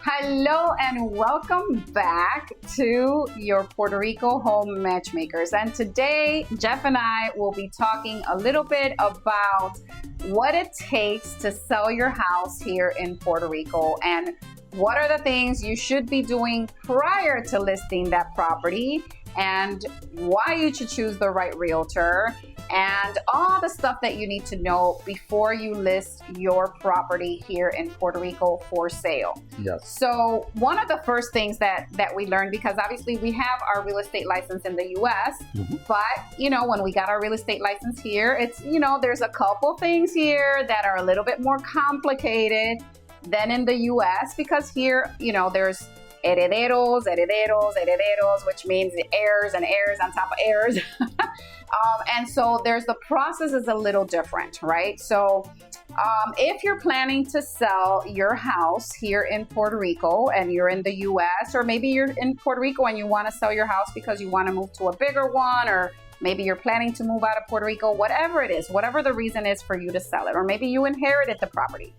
Hello and welcome back to your Puerto Rico Home Matchmakers. And today, Jeff and I will be talking a little bit about what it takes to sell your house here in Puerto Rico and what are the things you should be doing prior to listing that property and why you should choose the right realtor and all the stuff that you need to know before you list your property here in Puerto Rico for sale. Yes. So one of the first things that we learned, because obviously we have our real estate license in the US, but when we got our real estate license here, it's, there's a couple things here that are a little bit more complicated than in the US, because here, there's herederos, which means heirs and heirs on top of heirs. And so the process is a little different, right? So if you're planning to sell your house here in Puerto Rico and you're in the US, or maybe you're in Puerto Rico and you want to sell your house because you want to move to a bigger one, or maybe you're planning to move out of Puerto Rico, whatever it is, whatever the reason is for you to sell it, or maybe you inherited the property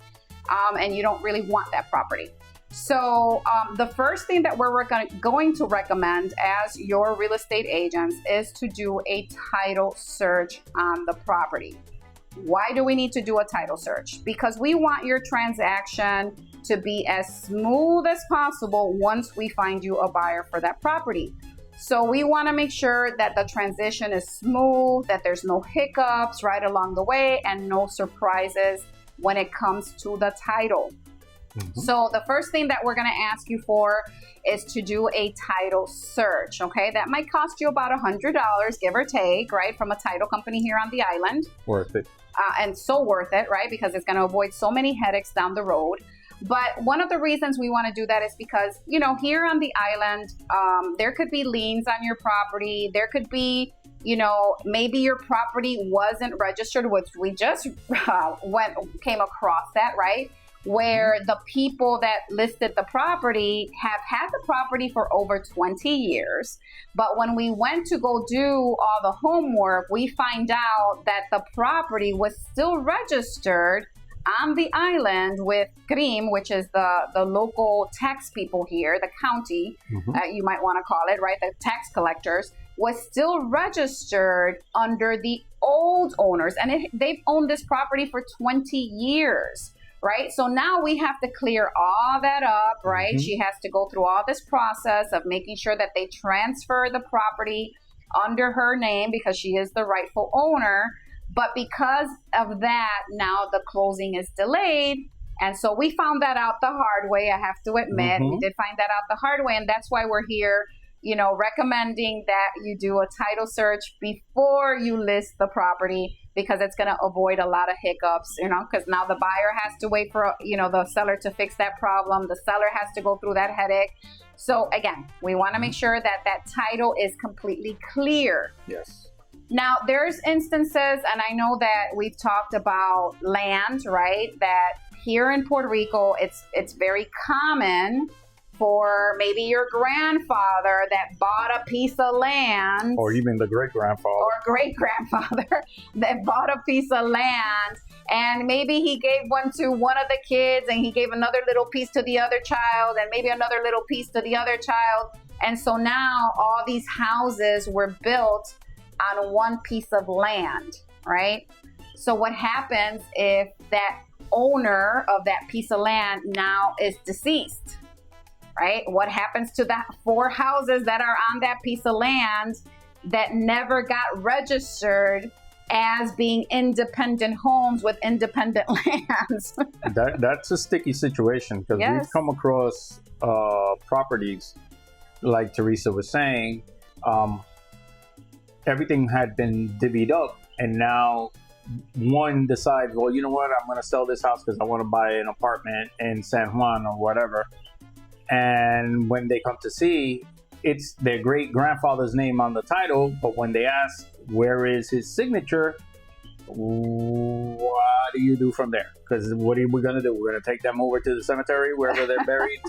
and you don't really want that property. So the first thing that we're going to recommend as your real estate agents is to do a title search on the property. Why do we need to do a title search? Because we want your transaction to be as smooth as possible once we find you a buyer for that property. So we want to make sure that the transition is smooth, that there's no hiccups right along the way, and no surprises when it comes to the title. So the first thing that we're going to ask you for is to do a title search, okay? That might cost you about $100, give or take, right? From a title company here on the island. Worth it. And so worth it, right? Because it's going to avoid so many headaches down the road. But one of the reasons we want to do that is because, here on the island, there could be liens on your property. There could be, maybe your property wasn't registered, which we just came across that, right? Where the people that listed the property have had the property for over 20 years. But when we went to go do all the homework, we find out that the property was still registered on the island with CRIM, which is the local tax people here, the county, you might want to call it, right? The tax collectors, was still registered under the old owners. And they've owned this property for 20 years. Right? So now we have to clear all that up, right? She has to go through all this process of making sure that they transfer the property under her name because she is the rightful owner. But because of that, now the closing is delayed. And so we found that out the hard way, I have to admit. We did find that out the hard way. And that's why we're here, recommending that you do a title search before you list the property, because it's going to avoid a lot of hiccups, because now the buyer has to wait for, the seller to fix that problem. The seller has to go through that headache. So again, we want to make sure that that title is completely clear. Yes. Now, there's instances, and I know that we've talked about land, right? That here in Puerto Rico, it's very common for maybe your grandfather that bought a piece of land. Or even the great-grandfather. Or great-grandfather that bought a piece of land. And maybe he gave one to one of the kids and he gave another little piece to the other child and maybe another little piece to the other child. And so now all these houses were built on one piece of land, right? So what happens if that owner of that piece of land now is deceased? Right? What happens to the 4 houses that are on that piece of land that never got registered as being independent homes with independent lands? That's a sticky situation because we've come across properties, like Teresa was saying, everything had been divvied up, and now one decides, well, you know what, I'm going to sell this house because I want to buy an apartment in San Juan or whatever. And when they come to see, it's their great grandfather's name on the title. But when they ask, where is his signature? What do you do from there? Because what are we going to do? We're going to take them over to the cemetery, wherever they're buried.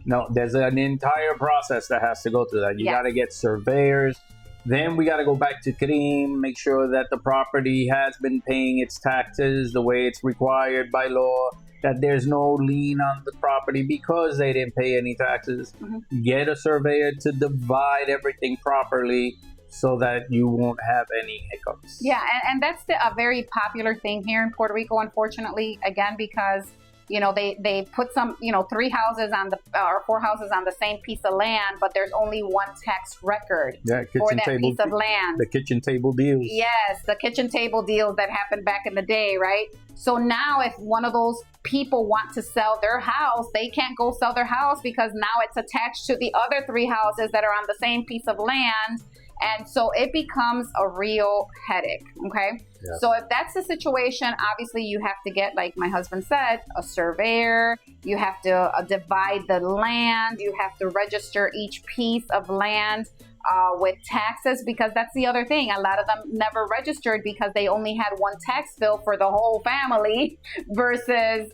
No, there's an entire process that has to go through that. You got to get surveyors. Then we got to go back to CRIM, make sure that the property has been paying its taxes the way it's required by law. that there's no lien on the property because they didn't pay any taxes. Get a surveyor to divide everything properly so that you won't have any hiccups. Yeah, and that's a very popular thing here in Puerto Rico, unfortunately, again, because they put some, 3 houses on the or 4 houses on the same piece of land, but there's only one tax record for that piece of land. The kitchen table deals. Yes, the kitchen table deals that happened back in the day, right? So now if one of those people want to sell their house, they can't go sell their house because now it's attached to the other 3 houses that are on the same piece of land. And so it becomes a real headache, okay? Yes. So if that's the situation, obviously you have to get, like my husband said, a surveyor. You have to divide the land. You have to register each piece of land with taxes, because that's the other thing. A lot of them never registered because they only had one tax bill for the whole family versus,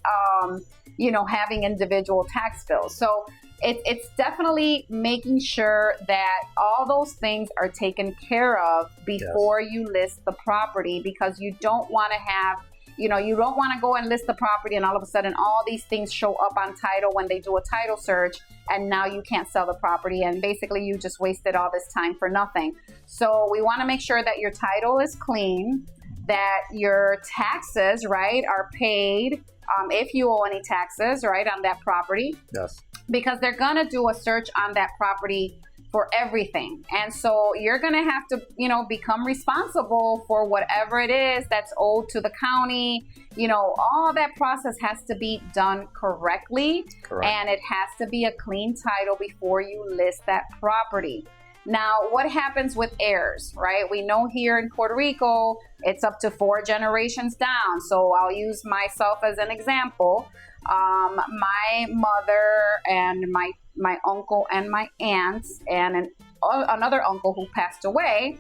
having individual tax bills. So it's definitely making sure that all those things are taken care of before you list the property, because you don't want to have, you don't want to go and list the property and all of a sudden all these things show up on title when they do a title search, and now you can't sell the property, and basically you just wasted all this time for nothing. So we want to make sure that your title is clean, that your taxes, right, are paid, if you owe any taxes, right, on that property. Yes. Because they're going to do a search on that property for everything. And so you're going to have to, become responsible for whatever it is that's owed to the county. All that process has to be done correctly. Correct. And it has to be a clean title before you list that property. Now, what happens with heirs, right? We know here in Puerto Rico, it's up to 4 generations down. So I'll use myself as an example. My mother and my uncle and my aunts and another uncle who passed away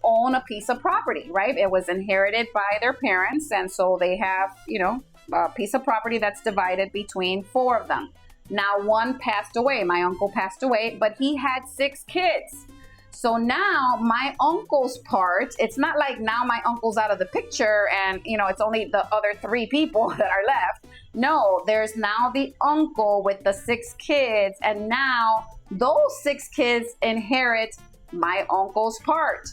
own a piece of property, right? It was inherited by their parents, and so they have, a piece of property that's divided between 4 of them. Now, one passed away. My uncle passed away, but he had 6 kids. So now my uncle's part, it's not like now my uncle's out of the picture and, it's only the other 3 people that are left. No, there's now the uncle with the 6 kids. And now those 6 kids inherit my uncle's part.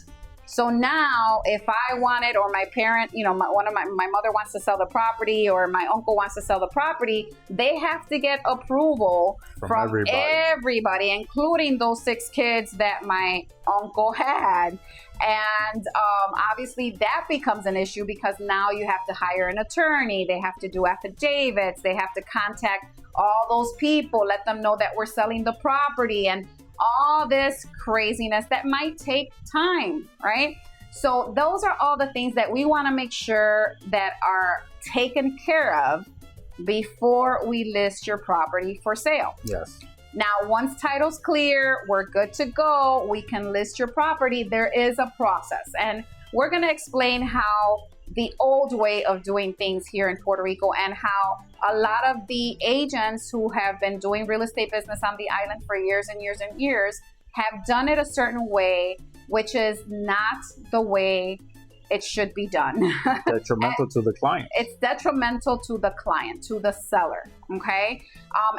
So now if I wanted, or my parent, my mother wants to sell the property, or my uncle wants to sell the property, they have to get approval from everybody, including those 6 kids that my uncle had. And obviously that becomes an issue because now you have to hire an attorney. They have to do affidavits. They have to contact all those people, let them know that we're selling the property, and all this craziness that might take time, right? So those are all the things that we want to make sure that are taken care of before we list your property for sale. Yes. Now, once title's clear, we're good to go. We can list your property. There is a process, and we're going to explain how the old way of doing things here in Puerto Rico, and how a lot of the agents who have been doing real estate business on the island for years and years and years have done it a certain way, which is not the way it should be done. Detrimental to the client. It's detrimental to the client, to the seller, okay?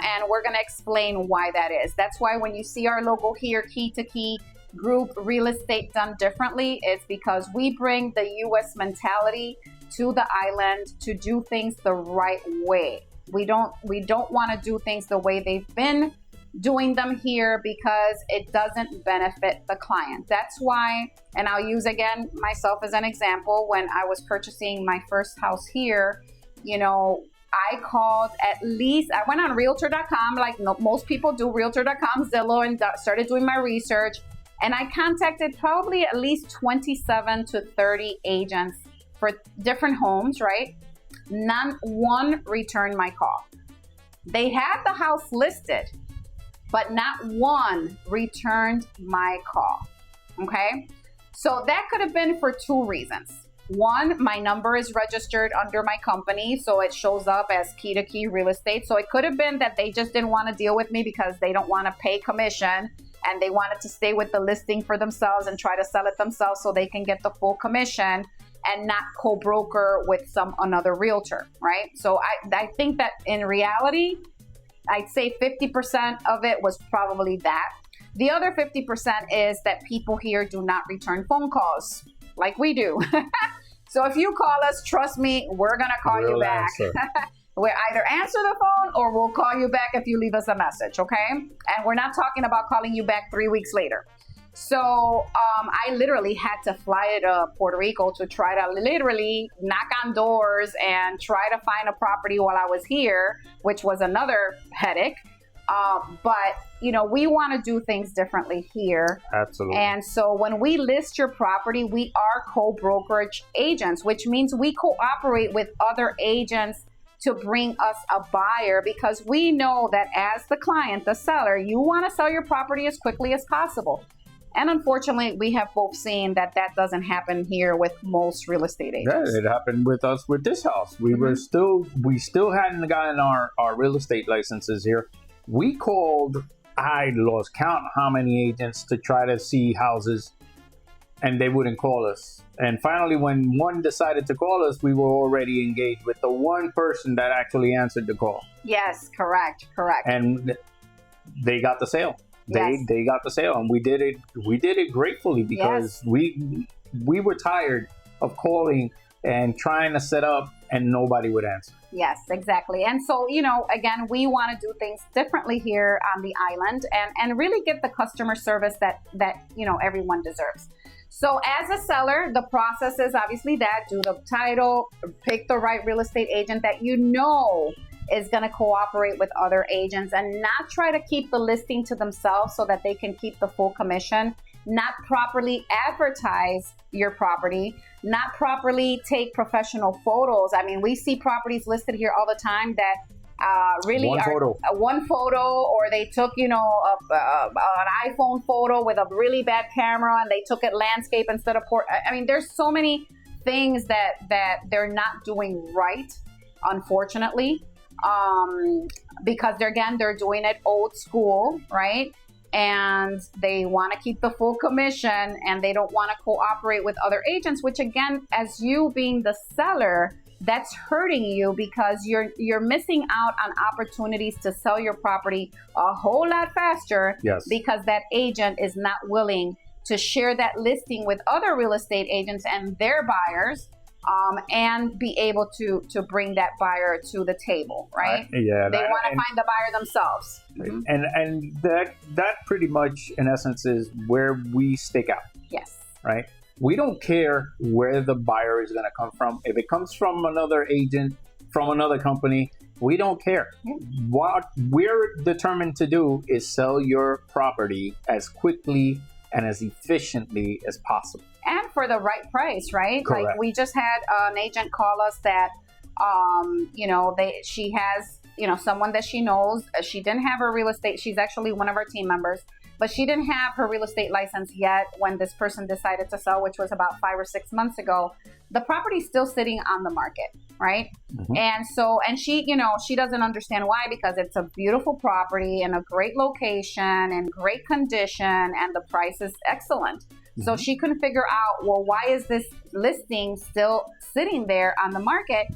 And we're going to explain why that is. That's why when you see our logo here, Key to Key Group Real Estate Done Differently, it's because we bring the U.S. mentality to the island to do things the right way. We don't want to do things the way they've been doing them here, because it doesn't benefit the client. That's why, and I'll use again myself as an example, when I was purchasing my first house here, I called I went on Realtor.com, like most people do, Realtor.com, Zillow, and started doing my research. And I contacted probably at least 27 to 30 agents for different homes, right? One returned my call. They had the house listed, but not one returned my call, okay? So that could have been for 2 reasons. One, my number is registered under my company, so it shows up as Key to Key Real Estate. So it could have been that they just didn't want to deal with me because they don't want to pay commission, and they wanted to stay with the listing for themselves and try to sell it themselves so they can get the full commission. and not co-broker with another realtor, right? So I think that in reality, I'd say 50% of it was probably that. The other 50% is that people here do not return phone calls like we do. So if you call us, trust me, we're going to call you back. We'll either answer the phone or we'll call you back if you leave us a message, okay? And we're not talking about calling you back 3 weeks later. So I literally had to fly to Puerto Rico to try to literally knock on doors and try to find a property while I was here, which was another headache. But, you know, we want to do things differently here. Absolutely. And so when we list your property, we are co-brokerage agents, which means we cooperate with other agents to bring us a buyer, because we know that as the client, the seller, you want to sell your property as quickly as possible. And unfortunately, we have both seen that that doesn't happen here with most real estate agents. Yeah, it happened with us with this house. We still hadn't gotten our real estate licenses here. We called, I lost count how many agents to try to see houses, and they wouldn't call us. And finally, when one decided to call us, we were already engaged with the one person that actually answered the call. Yes, correct. And they got the sale. They got the sale, and we did it gratefully, because we were tired of calling and trying to set up and nobody would answer. Yes, exactly. And so, you know, again, we want to do things differently here on the island and really get the customer service that you know everyone deserves. So as a seller, the process is obviously that: do the title, pick the right real estate agent that you know is going to cooperate with other agents, and not try to keep the listing to themselves so that they can keep the full commission, not properly advertise your property, not properly take professional photos. I mean, we see properties listed here all the time that really one photo, or they took, you know, an iPhone photo with a really bad camera and they took it landscape instead of I mean, there's so many things that they're not doing right, unfortunately. Because they're doing it old school, right? And they want to keep the full commission, and they don't want to cooperate with other agents, which again, as you being the seller, that's hurting you, because you're missing out on opportunities to sell your property a whole lot faster. Yes. Because that agent is not willing to share that listing with other real estate agents and their buyers. And be able to bring that buyer to the table, right? They want to find the buyer themselves. And that pretty much, in essence, is where we stick out. Yes. Right? We don't care where the buyer is going to come from. If it comes from another agent, from another company, we don't care. What we're determined to do is sell your property as quickly and as efficiently as possible. And for the right price, right? Correct. Like we just had an agent call us that, you know, she has, you know, someone that she knows. She didn't have her real estate. She's actually one of our team members, but she didn't have her real estate license yet when this person decided to sell, which was about 5 or 6 months ago. The property's still sitting on the market, right? Mm-hmm. And she, you know, she doesn't understand why, because it's a beautiful property in a great location and great condition, and the price is excellent. Mm-hmm. So she couldn't figure out, well, why is this listing still sitting there on the market?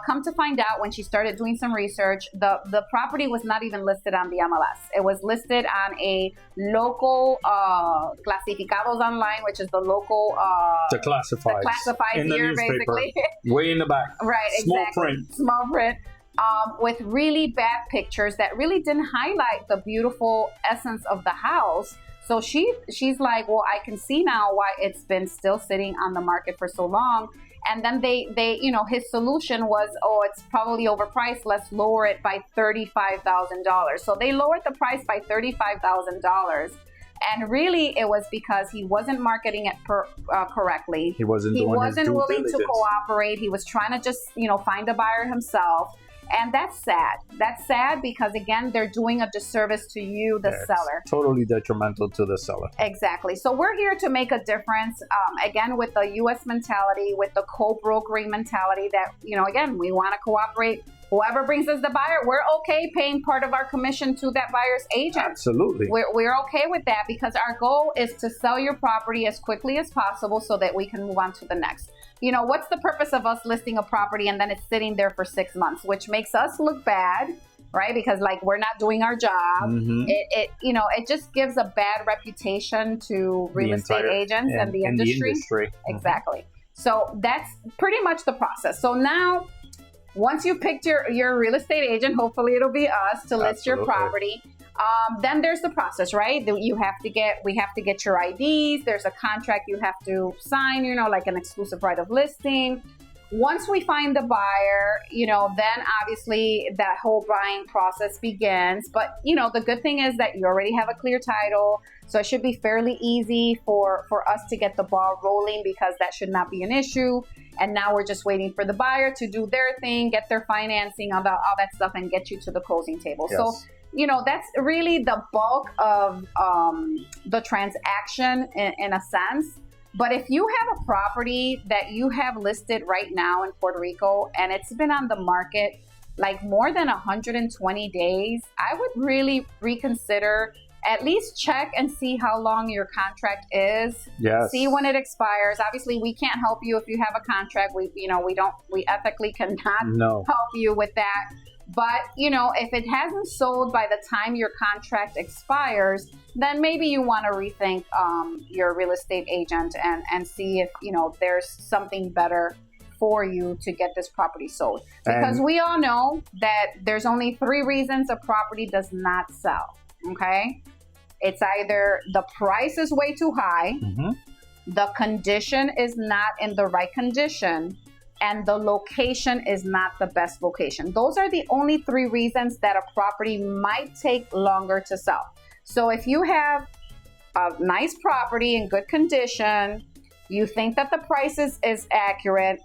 Come to find out, when she started doing some research, the property was not even listed on the MLS. It was listed on a local clasificados online, which is the local the classifieds in the here, newspaper, basically. Way in the back, right? Exactly. Small print. With really bad pictures that really didn't highlight the beautiful essence of the house. So she's like, well, I can see now why it's been still sitting on the market for so long. And then they you know, his solution was, oh, it's probably overpriced. Let's lower it by $35,000. So they lowered the price by $35,000. And really, it was because he wasn't marketing it correctly. He wasn't willing to cooperate. He was trying to just, you know, find a buyer himself. And that's sad. That's sad because, again, they're doing a disservice to you, the seller. Totally detrimental to the seller. Exactly. So we're here to make a difference, again, with the U.S. mentality, with the co-brokering mentality that, you know, again, we want to cooperate whoever brings us the buyer, we're okay paying part of our commission to that buyer's agent. Absolutely. We're okay with that because our goal is to sell your property as quickly as possible so that we can move on to the next. You know, what's the purpose of us listing a property and then it's sitting there for 6 months, which makes us look bad, right? Because like we're not doing our job. Mm-hmm. It just gives a bad reputation to real estate agents and the industry. Exactly. So that's pretty much the process. So now, once you picked your real estate agent, hopefully it'll be us to list your property. Then there's the process, right? We have to get your IDs. There's a contract you have to sign, you know, like an exclusive right of listing. Once we find the buyer, you know, then obviously that whole buying process begins. But, you know, the good thing is that you already have a clear title. So it should be fairly easy for us to get the ball rolling because that should not be an issue. And now we're just waiting for the buyer to do their thing, get their financing, all that stuff, and get you to the closing table. Yes. So, you know, that's really the bulk of the transaction in a sense. But if you have a property that you have listed right now in Puerto Rico and it's been on the market like more than 120 days, I would really reconsider, at least check and see how long your contract is. Yes. See when it expires. Obviously, we can't help you if you have a contract. We ethically cannot help you with that. But, you know, if it hasn't sold by the time your contract expires, then maybe you want to rethink your real estate agent and see if, you know, there's something better for you to get this property sold. Because we all know that there's only 3 reasons a property does not sell, okay? It's either the price is way too high, the condition is not in the right condition, and the location is not the best location. Those are the only 3 reasons that a property might take longer to sell. So if you have a nice property in good condition, you think that the price is accurate,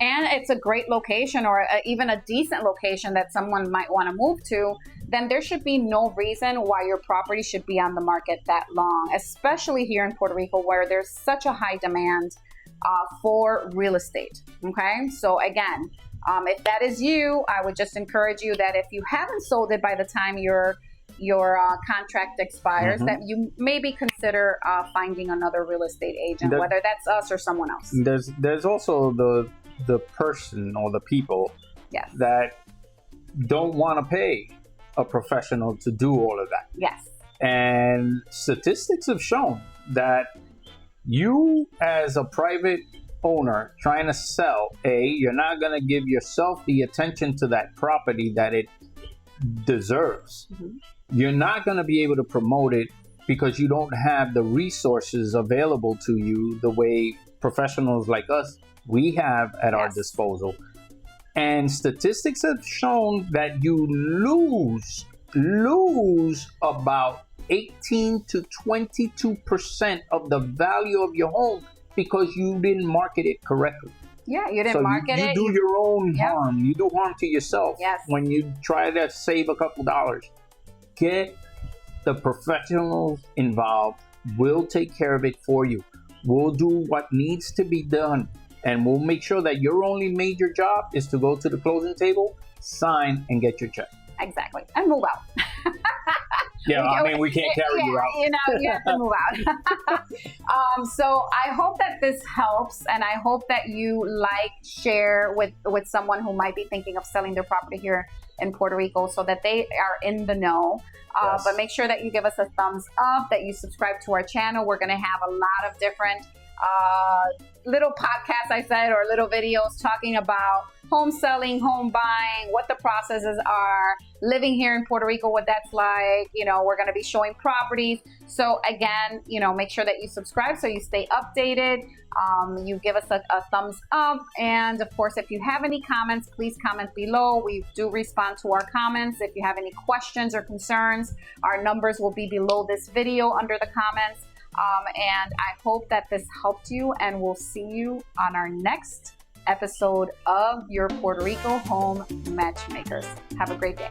and it's a great location or even a decent location that someone might want to move to, then there should be no reason why your property should be on the market that long, especially here in Puerto Rico where there's such a high demand for real estate. Okay, so again, if that is you, I would just encourage you that if you haven't sold it by the time your contract expires, that you maybe consider finding another real estate agent, whether that's us or someone else. There's also the person or the people that don't want to pay a professional to do all of that. Yes. And statistics have shown that you as a private owner trying to sell, you're not going to give yourself the attention to that property that it deserves. You're not going to be able to promote it because you don't have the resources available to you the way professionals like us, we have at our disposal. And statistics have shown that you lose about 18 to 22% of the value of your home because you didn't market it correctly. Yeah, you didn't market it. You do your own harm. You do harm to yourself when you try to save a couple dollars. Get the professionals involved. We'll take care of it for you. We'll do what needs to be done. And we'll make sure that your only major job is to go to the closing table, sign, and get your check. Exactly. And move out. We can't carry you out. You know, you have to move out. So I hope that this helps, and I hope that you share with someone who might be thinking of selling their property here in Puerto Rico so that they are in the know. But make sure that you give us a thumbs up, that you subscribe to our channel. We're going to have a lot of different little podcasts, I said, or little videos talking about home selling, home buying, what the processes are, living here in Puerto Rico, what that's like. You know, we're going to be showing properties. So again, you know, make sure that you subscribe so you stay updated. You give us a thumbs up. And of course, if you have any comments, please comment below. We do respond to our comments. If you have any questions or concerns, our numbers will be below this video under the comments. And I hope that this helped you, and we'll see you on our next episode of your Puerto Rico Home Matchmakers. Have a great day.